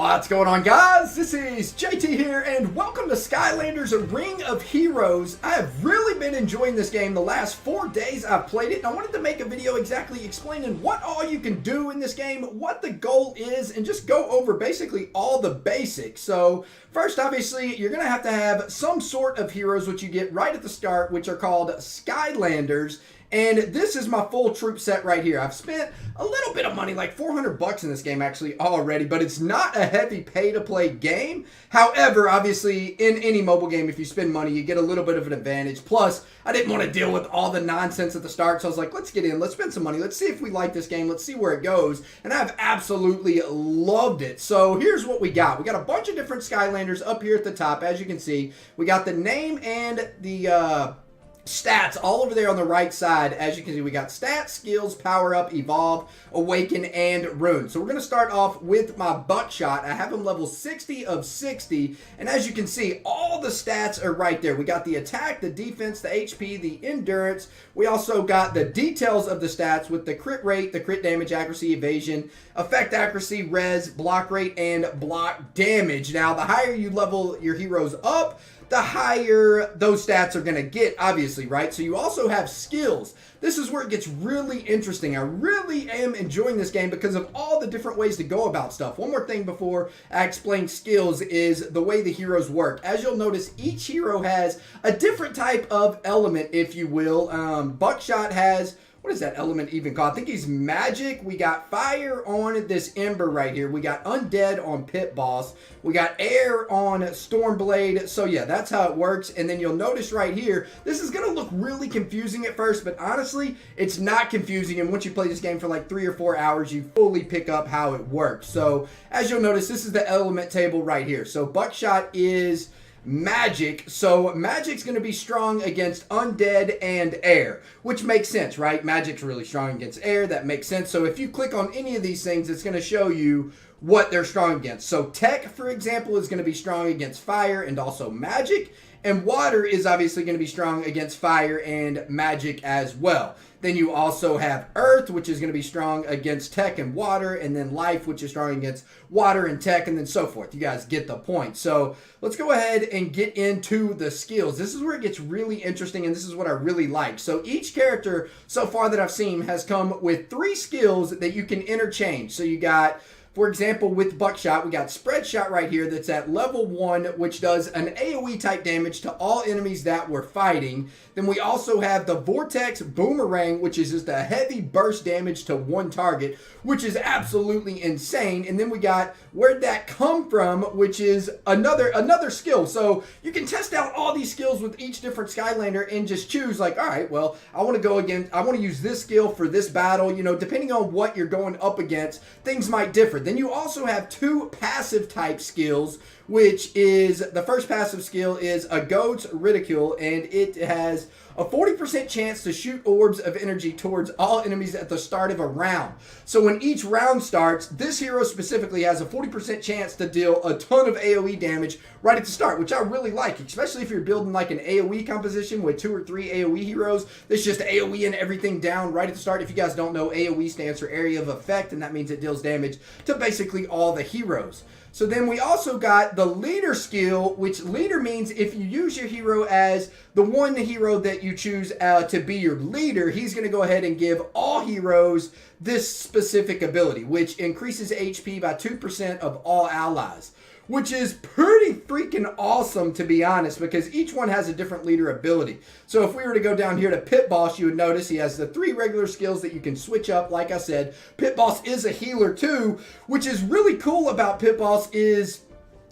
What's going on, guys? This is JT here, and welcome to Skylanders Ring of Heroes. I have really been enjoying this game the last 4 days I've played it, and I wanted to make a video exactly explaining what all you can do in this game, what the goal is, and just go over basically all the basics. So, first, obviously, you're going to have some sort of heroes, which you get right at the start, which are called Skylanders. And this is my full troop set right here. I've spent a little bit of money, like 400 bucks in this game actually already, but it's not a heavy pay-to-play game. However, obviously, in any mobile game, if you spend money, you get a little bit of an advantage. Plus, I didn't want to deal with all the nonsense at the start, so I was like, let's get in, let's spend some money, let's see if we like this game, let's see where it goes. And I've absolutely loved it. So here's what we got. We got a bunch of different Skylanders up here at the top, as you can see. We got the name and the stats all over there on the right side. As you can see, we got stats, skills, power up, evolve, awaken, and rune. So we're going to start off with my buckshot. I have him level 60 of 60, and as you can see, all the stats are right there. We got the attack, the defense, the HP, the endurance. We also got the details of the stats with the crit rate, the crit damage, accuracy, evasion, effect accuracy, res, block rate, and block damage. Now, the higher you level your heroes up, the higher those stats are going to get, obviously, right? So you also have skills. This is where it gets really interesting. I really am enjoying this game because of all the different ways to go about stuff. One more thing before I explain skills is the way the heroes work. As you'll notice, each hero has a different type of element, if you will. Buckshot has... what is that element even called? I think he's magic. We got fire on this ember right here. We got undead on pit boss. We got air on stormblade. So yeah, that's how it works. And then you'll notice right here, this is going to look really confusing at first, but honestly, it's not confusing. And once you play this game for like 3 or 4 hours, you fully pick up how it works. So as you'll notice, this is the element table right here. So buckshot is magic, so magic's going to be strong against undead and air, which makes sense, right? Magic's really strong against air. That makes sense. So if you click on any of these things, it's going to show you what they're strong against. So tech, for example, is going to be strong against fire and also magic, and water is obviously going to be strong against fire and magic as well. Then you also have earth, which is going to be strong against tech and water, and then life, which is strong against water and tech, and then so forth. You guys get the point. So let's go ahead and get into the skills. This is where it gets really interesting, and this is what I really like. So each character so far that I've seen has come with 3 skills that you can interchange. So you got, for example, with buckshot, we got spread shot right here that's at level 1, which does an AoE type damage to all enemies that we're fighting. Then we also have the vortex boomerang, which is just a heavy burst damage to one target, which is absolutely insane. And then we got where'd that come from, which is another skill. So you can test out all these skills with each different Skylander and just choose like, all right, well, I want to go against, I want to use this skill for this battle. You know, depending on what you're going up against, things might differ. Then you also have 2 passive type skills, which is, the first passive skill is a goat's ridicule, and it has a 40% chance to shoot orbs of energy towards all enemies at the start of a round. So when each round starts, this hero specifically has a 40% chance to deal a ton of AoE damage right at the start, which I really like, especially if you're building like an AoE composition with 2 or 3 AoE heroes. That's just AoE and everything down right at the start. If you guys don't know, AoE stands for area of effect, and that means it deals damage to basically all the heroes. So then we also got the leader skill, which leader means if you use your hero as the one hero that you choose to be your leader, he's going to go ahead and give all heroes this specific ability, which increases HP by 2% of all allies, which is pretty freaking awesome, to be honest, because each one has a different leader ability. So if we were to go down here to Pit Boss, you would notice he has the 3 regular skills that you can switch up. Like I said, Pit Boss is a healer too, which is really cool about Pit Boss is,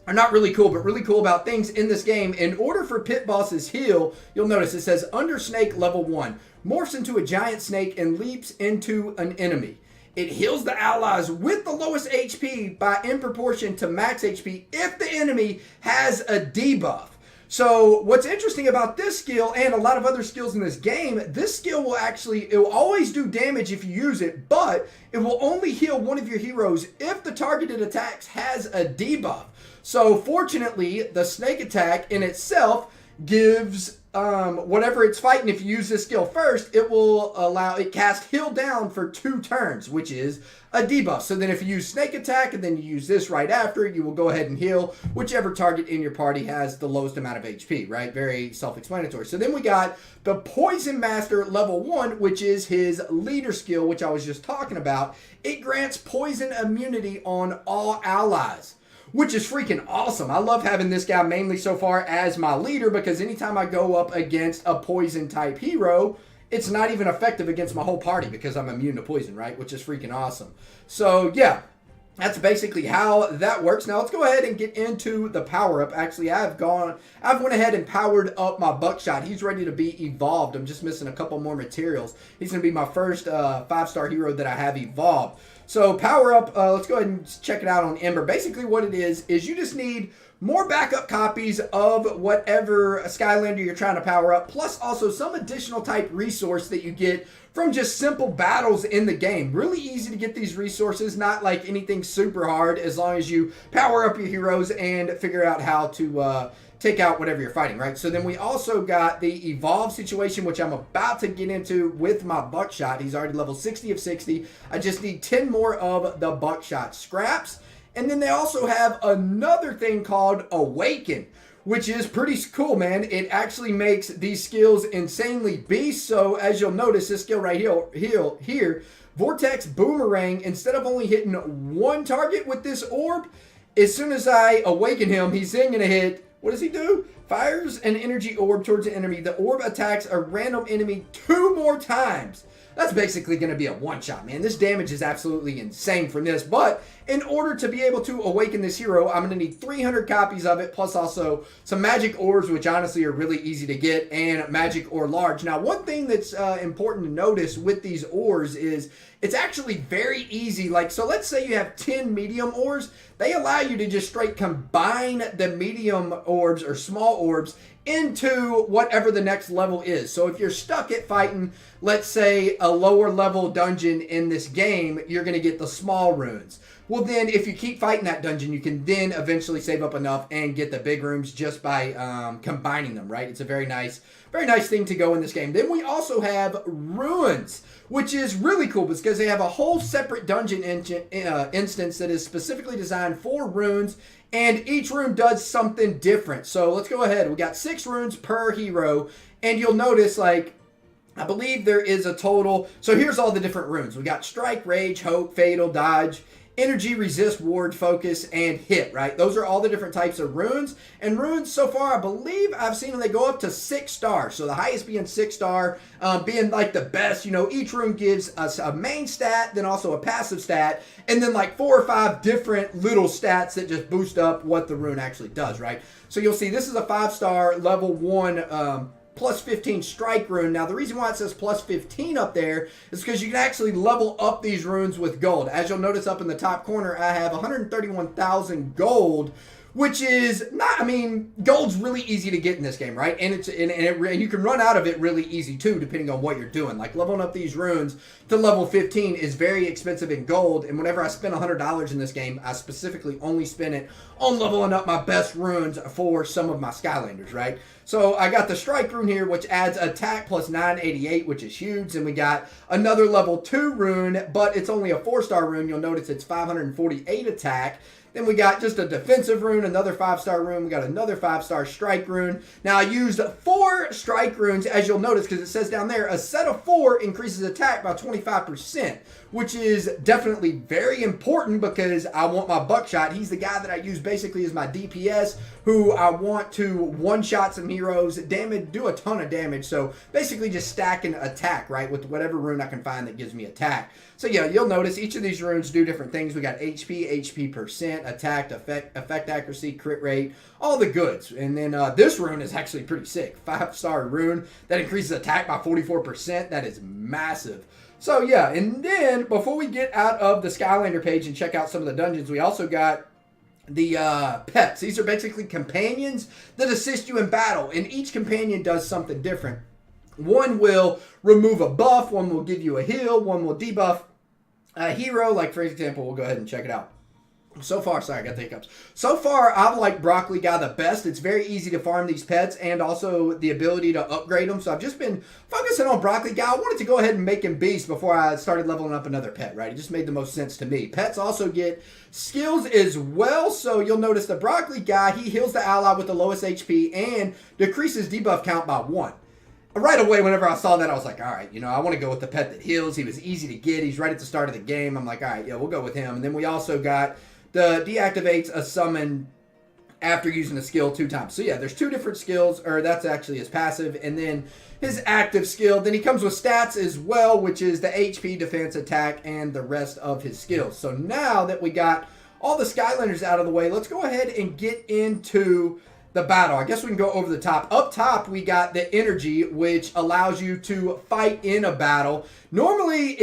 or not really cool, but really cool about things in this game. In order for Pit Boss's heal, you'll notice it says Under Snake level 1, morphs into a giant snake and leaps into an enemy. It heals the allies with the lowest HP by in proportion to max HP if the enemy has a debuff. So what's interesting about this skill and a lot of other skills in this game, this skill will actually, it will always do damage if you use it, but it will only heal one of your heroes if the targeted attacks has a debuff. So fortunately, the snake attack in itself gives whatever it's fighting, if you use this skill first, it will allow it cast heal down for 2 turns, which is a debuff. So then if you use snake attack and then you use this right after, you will go ahead and heal whichever target in your party has the lowest amount of HP, right? Very self-explanatory. So then we got the Poison Master level 1, which is his leader skill, which I was just talking about. It grants poison immunity on all allies, which is freaking awesome. I love having this guy mainly so far as my leader, because anytime I go up against a poison type hero, it's not even effective against my whole party because I'm immune to poison, right? Which is freaking awesome. So yeah, that's basically how that works. Now let's go ahead and get into the power up. Actually, I've went ahead and powered up my buckshot. He's ready to be evolved. I'm just missing a couple more materials. He's going to be my first 5-star hero that I have evolved. So power up, let's go ahead and check it out on Ember. Basically what it is you just need more backup copies of whatever Skylander you're trying to power up, plus also some additional type resource that you get from just simple battles in the game. Really easy to get these resources, not like anything super hard, as long as you power up your heroes and figure out how to take out whatever you're fighting, right? So then we also got the evolve situation, which I'm about to get into with my buckshot. He's already level 60 of 60. I just need 10 more of the buckshot scraps. And then they also have another thing called Awaken, which is pretty cool, man. It actually makes these skills insanely beast. So as you'll notice, this skill right here, Vortex Boomerang, instead of only hitting one target with this orb, as soon as I awaken him, he's then going to hit, what does he do? Fires an energy orb towards the enemy. The orb attacks a random enemy 2 more times. That's basically going to be a one-shot, man. This damage is absolutely insane from this. But in order to be able to awaken this hero, I'm going to need 300 copies of it, plus also some magic orbs, which honestly are really easy to get, and magic ore large. Now, one thing that's important to notice with these ores is it's actually very easy. Like, so let's say you have 10 medium ores. They allow you to just straight combine the medium orbs or small orbs into whatever the next level is. So if you're stuck at fighting, let's say, a lower level dungeon in this game, you're going to get the small runes. Well, then if you keep fighting that dungeon, you can then eventually save up enough and get the big rooms just by combining them, right? It's a very nice thing to go in this game. Then we also have ruins, which is really cool because they have a whole separate dungeon instance that is specifically designed for runes, and each rune does something different. So let's go ahead. We got 6 runes per hero, and you'll notice, like, I believe there is a total. So here's all the different runes. We got Strike, Rage, Hope, Fatal, Dodge, Energy, Resist, Ward, Focus, and Hit, right? Those are all the different types of runes. And runes, so far, I believe I've seen them, they go up to 6 stars. So the highest being 6 star, being like the best. You know, each rune gives us a main stat, then also a passive stat, and then like 4 or 5 different little stats that just boost up what the rune actually does, right? So you'll see this is a 5-star level 1 plus 15 strike rune. Now, the reason why it says plus 15 up there is because you can actually level up these runes with gold. As you'll notice up in the top corner, I have 131,000 gold, which is not, I mean, gold's really easy to get in this game, right? And and you can run out of it really easy too, depending on what you're doing. Like, leveling up these runes to level 15 is very expensive in gold, and whenever I spend $100 in this game, I specifically only spend it on leveling up my best runes for some of my Skylanders, right? So I got the strike rune here, which adds attack plus 988, which is huge. And we got another level 2 rune, but it's only a 4-star rune. You'll notice it's 548 attack. Then we got just a defensive rune, another 5-star rune. We got another 5-star strike rune. Now, I used 4 strike runes, as you'll notice, because it says down there, a set of 4 increases attack by 25%, which is definitely very important because I want my buckshot. He's the guy that I use basically as my DPS, who I want to one-shot some heroes, do a ton of damage. So basically just stacking attack, right, with whatever rune I can find that gives me attack. So yeah, you'll notice each of these runes do different things. We got HP percent, attack, effect accuracy, crit rate, all the goods. And then this rune is actually pretty sick. 5-star rune that increases attack by 44%. That is massive. So yeah, and then before we get out of the Skylander page and check out some of the dungeons, we also got the pets. These are basically companions that assist you in battle, and each companion does something different. One will remove a buff, one will give you a heal, one will debuff a hero. Like, for example, we'll go ahead and check it out. So far, sorry, I got the hiccups. So far, I've liked Broccoli Guy the best. It's very easy to farm these pets and also the ability to upgrade them. So I've just been focusing on Broccoli Guy. I wanted to go ahead and make him beast before I started leveling up another pet, right? It just made the most sense to me. Pets also get skills as well. So you'll notice the Broccoli Guy, he heals the ally with the lowest HP and decreases debuff count by 1. Right away, whenever I saw that, I was like, all right, I want to go with the pet that heals. He was easy to get. He's right at the start of the game. I'm like, all right, yeah, we'll go with him. And then we also got the deactivates a summon after using a skill 2 times. So yeah, there's 2 different skills, or that's actually his passive, and then his active skill. Then he comes with stats as well, which is the HP, defense, attack, and the rest of his skills. So now that we got all the Skylanders out of the way, let's go ahead and get into the battle. I guess we can go over the top. Up top, we got the energy, which allows you to fight in a battle. Normally,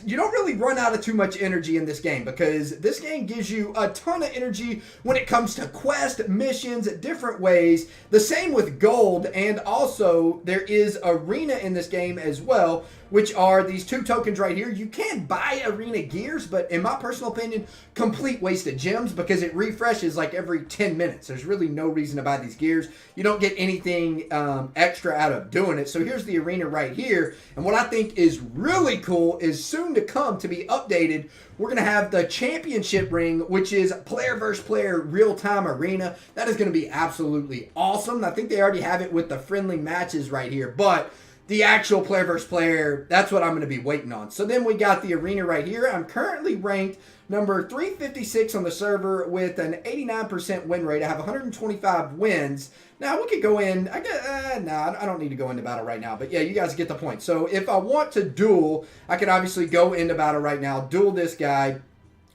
you don't really run out of too much energy in this game because this game gives you a ton of energy when it comes to quest, missions, different ways. The same with gold, and also there is arena in this game as well, which are these 2 tokens right here. You can buy arena gears, but in my personal opinion, complete waste of gems because it refreshes like every 10 minutes. There's really no reason to buy these gears. You don't get anything extra out of doing it. So here's the arena right here. And what I think is really cool is soon to come to be updated. We're going to have the championship ring, which is player versus player real-time arena. That is going to be absolutely awesome. I think they already have it with the friendly matches right here, but the actual player versus player, that's what I'm going to be waiting on. So then we got the arena right here. I'm currently ranked number 356 on the server with an 89% win rate. I have 125 wins. Now we could go in, I don't need to go into battle right now, but yeah, you guys get the point. So if I want to duel, I could obviously go into battle right now, duel this guy.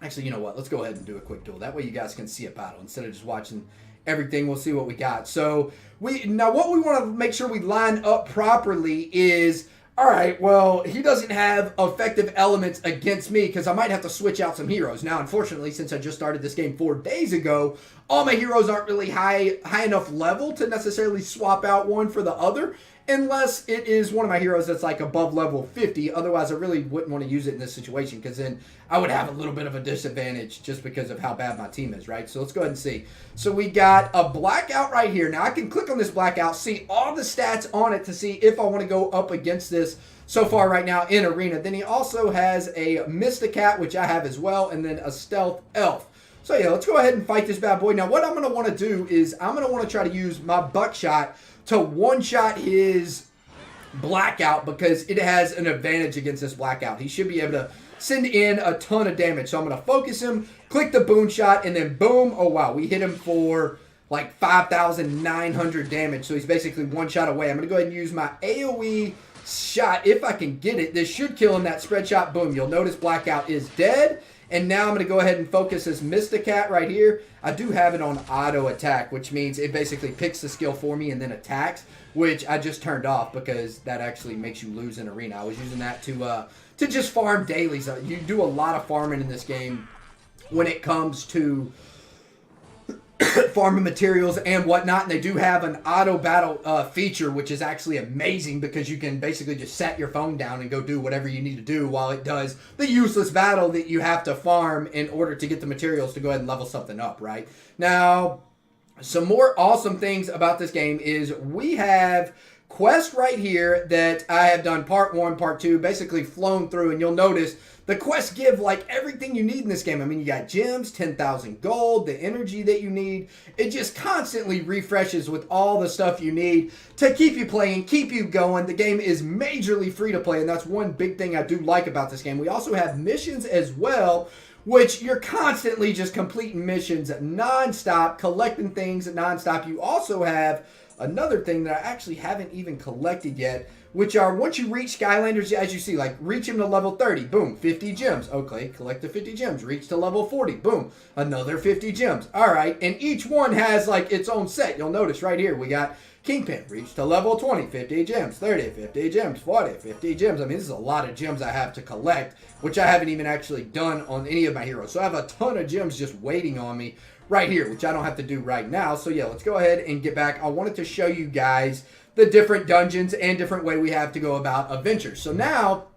Actually, you know what? Let's go ahead and do a quick duel. That way you guys can see a battle instead of just watching everything. We'll see what we got. So now what we want to make sure we line up properly is, all right, well, he doesn't have effective elements against me because I might have to switch out some heroes. Now, unfortunately, since I just started this game 4 days ago, all my heroes aren't really high enough level to necessarily swap out one for the other, unless it is one of my heroes that's like above level 50. Otherwise, I really wouldn't want to use it in this situation because then I would have a little bit of a disadvantage just because of how bad my team is, right? So let's go ahead and see. So we got a blackout right here. Now I can click on this blackout, see all the stats on it to see if I want to go up against this so far right now in arena. Then he also has a Mysticat, which I have as well, and then a Stealth Elf. So yeah, let's go ahead and fight this bad boy. Now what I'm going to want to do is I'm going to want to try to use my buckshot to one-shot his blackout because it has an advantage against this blackout. He should be able to send in a ton of damage. So I'm going to focus him, click the boom shot, and then boom. Oh, wow. We hit him for like 5,900 damage. So he's basically one shot away. I'm going to go ahead and use my AoE shot if I can get it. This should kill him, that spread shot. Boom. You'll notice blackout is dead. And now I'm going to go ahead and focus this Mysticat right here. I do have it on auto attack, which means it basically picks the skill for me and then attacks, which I just turned off because that actually makes you lose in arena. I was using that to just farm dailies. You do a lot of farming in this game when it comes to farming materials and whatnot, and they do have an auto battle feature, which is actually amazing because you can basically just set your phone down and go do whatever you need to do while it does the useless battle that you have to farm in order to get the materials to go ahead and level something up, right? Now, some more awesome things about this game is we have quests right here that I have done part 1, part 2, basically flown through, and you'll notice the quests give like everything you need in this game. I mean, you got gems, 10,000 gold, the energy that you need. It just constantly refreshes with all the stuff you need to keep you playing, keep you going. The game is majorly free to play, and that's one big thing I do like about this game. We also have missions as well, which you're constantly just completing missions non-stop, collecting things non-stop. You also have another thing that I actually haven't even collected yet, which are once you reach Skylanders, as you see, like reach him to level 30, boom, 50 gems. Okay, collect the 50 gems. Reach to level 40, boom, another 50 gems. All right, and each one has like its own set. You'll notice right here, we got Kingpin, reach to level 20, 50 gems, 30, 50 gems, 40, 50 gems. I mean, this is a lot of gems I have to collect, which I haven't even actually done on any of my heroes. So I have a ton of gems just waiting on me right here, which I don't have to do right now. So yeah, let's go ahead and get back. I wanted to show you guys the different dungeons and different way we have to go about adventures. So now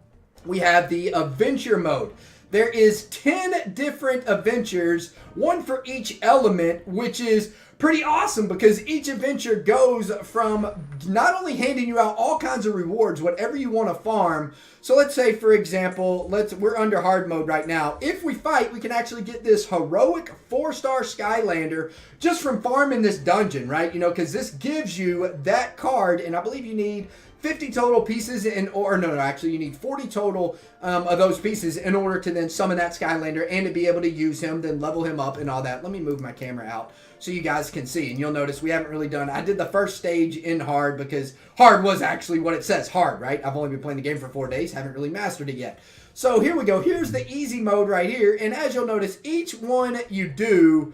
we have the adventure mode. there is 10 different adventures, one for each element, which is pretty awesome because each adventure goes from not only handing you out all kinds of rewards, whatever you want to farm. So let's say, for example, we're under hard mode right now. If we fight, we can actually get this heroic 4-star Skylander just from farming this dungeon, right? You know, because this gives you that card, and I believe you need 50 total pieces, actually you need 40 total of those pieces in order to then summon that Skylander and to be able to use him, then level him up and all that. Let me move my camera out so you guys can see. And you'll notice we haven't really done, I did the first stage in hard because hard was actually what it says, hard, right? I've only been playing the game for 4 days, haven't really mastered it yet. So here we go. Here's the easy mode right here. And as you'll notice, each one you do,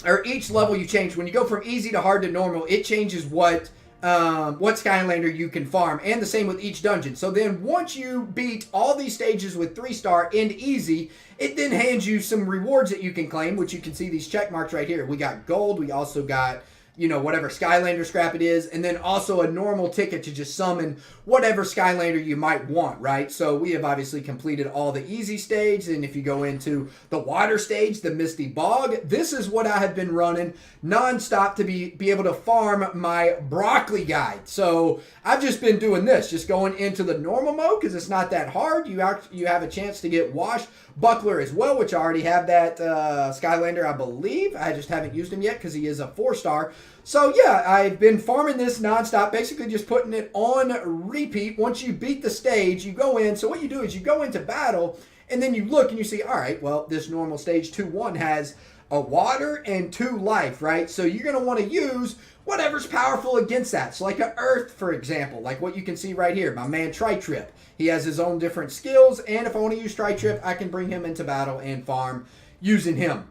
or each level you change, when you go from easy to hard to normal, it changes what Skylander you can farm, and the same with each dungeon. So then once you beat all these stages with 3-star and easy, it then hands you some rewards that you can claim, which you can see these check marks right here. We got gold, we also got, you know, whatever Skylander scrap it is, and then also a normal ticket to just summon whatever Skylander you might want, right? So we have obviously completed all the easy stage, and if you go into the water stage, the Misty Bog, this is what I have been running non-stop to be able to farm my broccoli guide. So I've just been doing this, just going into the normal mode because it's not that hard. You have a chance to get Wash Buckler as well, which I already have that Skylander, I believe. I just haven't used him yet because he is a 4-star. So yeah, I've been farming this nonstop, basically just putting it on repeat. Once you beat the stage, you go in. So what you do is you go into battle, and then you look and you see, all right, well, this normal stage 2-1 has a water and 2 life, right? So you're going to want to use whatever's powerful against that. So like an earth, for example, like what you can see right here, my man Tri-Trip. He has his own different skills, and if I want to use Tri-Trip, I can bring him into battle and farm using him.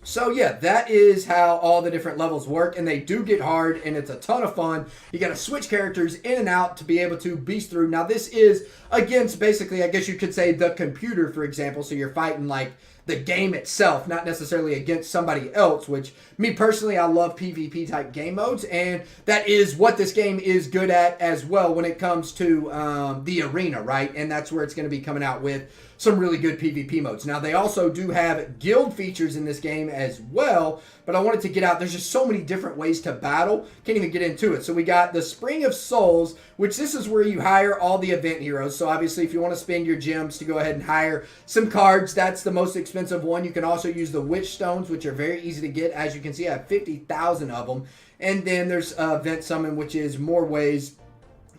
So yeah, that is how all the different levels work, and they do get hard, and it's a ton of fun. You got to switch characters in and out to be able to beast through. Now this is against, basically, I guess you could say, the computer, for example, so you're fighting like the game itself, not necessarily against somebody else, which me personally, I love PvP type game modes, and that is what this game is good at as well when it comes to the arena, right? And that's where it's going to be coming out with some really good PvP modes. Now, they also do have guild features in this game as well, but I wanted to get out. There's just so many different ways to battle. Can't even get into it. So we got the Spring of Souls, which this is where you hire all the event heroes. So obviously, if you want to spend your gems to go ahead and hire some cards, that's the most expensive one. You can also use the Witch Stones, which are very easy to get. As you can see, I have 50,000 of them. And then there's Event Summon, which is more ways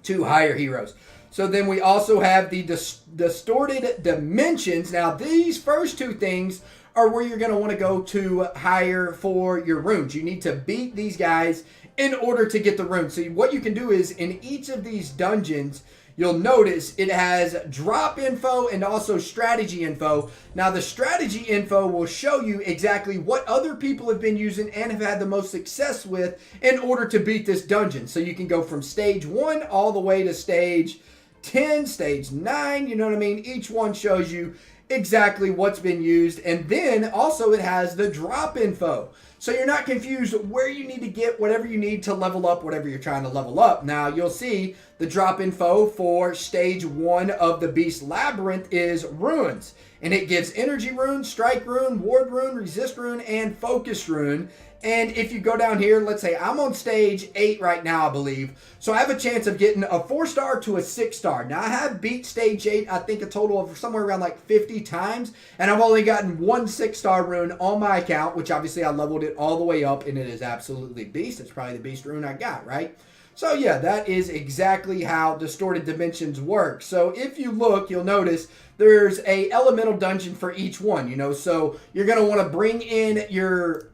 to hire heroes. So then we also have the Distorted Dimensions. Now, these first 2 things are where you're going to want to go to hire for your runes. You need to beat these guys in order to get the runes. So what you can do is, in each of these dungeons, you'll notice it has drop info and also strategy info. Now, the strategy info will show you exactly what other people have been using and have had the most success with in order to beat this dungeon. So you can go from stage 1 all the way to stage 10, stage 9, you know what I mean? Each one shows you exactly what's been used, and then also it has the drop info. So you're not confused where you need to get whatever you need to level up whatever you're trying to level up. Now, you'll see the drop info for stage 1 of the Beast Labyrinth is runes, and it gives energy rune, strike rune, ward rune, resist rune, and focus rune. And if you go down here, let's say I'm on stage 8 right now, I believe. So I have a chance of getting a 4-star to a 6-star. Now, I have beat stage 8, I think a total of somewhere around like 50 times. And I've only gotten 1 6-star rune on my account, which obviously I leveled it all the way up. And it is absolutely beast. It's probably the beast rune I got, right? So yeah, that is exactly how Distorted Dimensions work. So if you look, you'll notice there's a elemental dungeon for each one, you know. So you're going to want to bring in your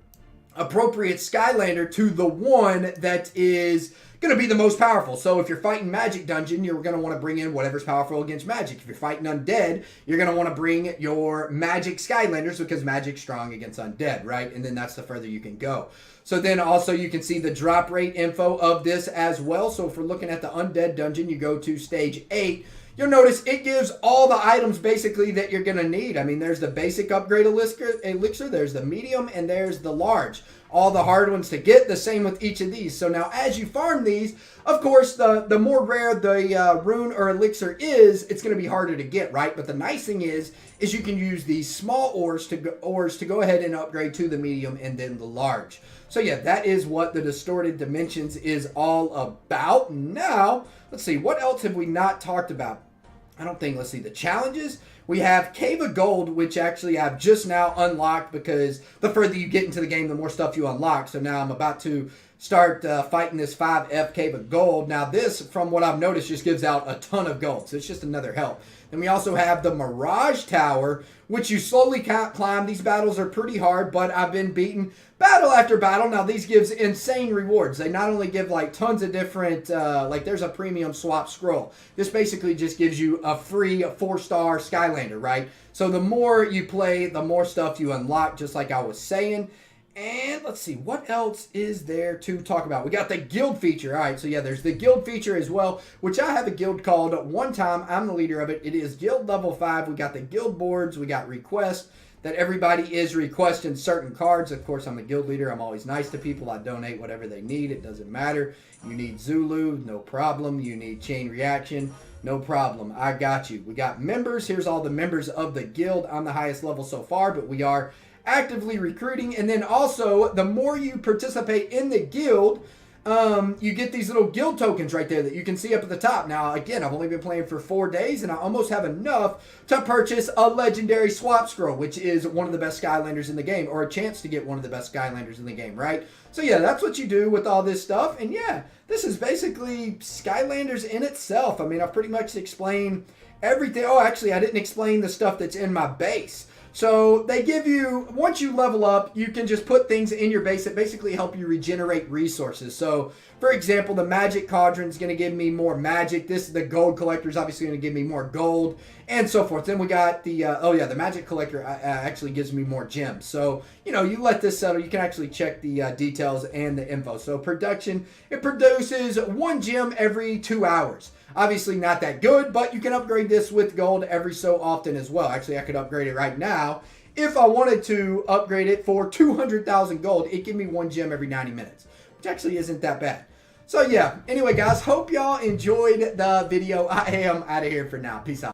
appropriate Skylander to the one that is going to be the most powerful. So if you're fighting Magic Dungeon, you're going to want to bring in whatever's powerful against Magic. If you're fighting Undead, you're going to want to bring your Magic Skylanders because Magic's strong against Undead, right? And then that's the further you can go. So then also you can see the drop rate info of this as well. So if we're looking at the Undead Dungeon, you go to stage 8. You'll notice it gives all the items basically that you're going to need. I mean, there's the basic upgrade elixir, there's the medium, and there's the large. all the hard ones to get. The same with each of these. So now as you farm these, of course, the more rare the rune or elixir is, it's going to be harder to get, right? But the nice thing is you can use these small ores to go ahead and upgrade to the medium and then the large. So yeah, that is what the distorted dimensions is all about. Now, let's see, what else have we not talked about? I don't think, let's see, the challenges. We have Cave of Gold, which actually I've just now unlocked because the further you get into the game, the more stuff you unlock. So now I'm about to start fighting this 5F Cave of Gold. Now this, from what I've noticed, just gives out a ton of gold. So it's just another help. Then we also have the Mirage Tower, which you slowly climb. These battles are pretty hard, but I've been beaten battle after battle. Now these gives insane rewards. They not only give like tons of different, like there's a premium swap scroll. This basically just gives you a free 4-star Skylander, right? So the more you play, the more stuff you unlock, just like I was saying. And let's see, what else is there to talk about? We got the guild feature. All right, so yeah, there's the guild feature as well, which I have a guild called One Time. I'm the leader of it. It is guild level 5. We got the guild boards. We got requests that everybody is requesting certain cards. Of course, I'm the guild leader. I'm always nice to people. I donate whatever they need. It doesn't matter. You need Zulu, no problem. You need chain reaction, no problem. I got you. We got members. Here's all the members of the guild. I'm the highest level so far, but we are actively recruiting. And then also, the more you participate in the guild, you get these little guild tokens right there that you can see up at the top. Now, again, I've only been playing for 4 days, and I almost have enough to purchase a legendary swap scroll, which is one of the best Skylanders in the game, or a chance to get one of the best Skylanders in the game, right? So yeah, that's what you do with all this stuff. And yeah, this is basically Skylanders in itself. I mean, I've pretty much explained everything. Oh, actually, I didn't explain the stuff that's in my base. So they give you, once you level up, you can just put things in your base that basically help you regenerate resources. So, for example, the magic cauldron is going to give me more magic. The gold collector is obviously going to give me more gold, and so forth. Then we got the, the magic collector actually gives me more gems. So, you know, you let this settle. You can actually check the details and the info. So production, it produces 1 gem every 2 hours. Obviously not that good, but you can upgrade this with gold every so often as well. Actually, I could upgrade it right now. If I wanted to upgrade it for 200,000 gold, it give me 1 gem every 90 minutes, which actually isn't that bad. So yeah, anyway guys, hope y'all enjoyed the video. I am out of here for now. Peace out.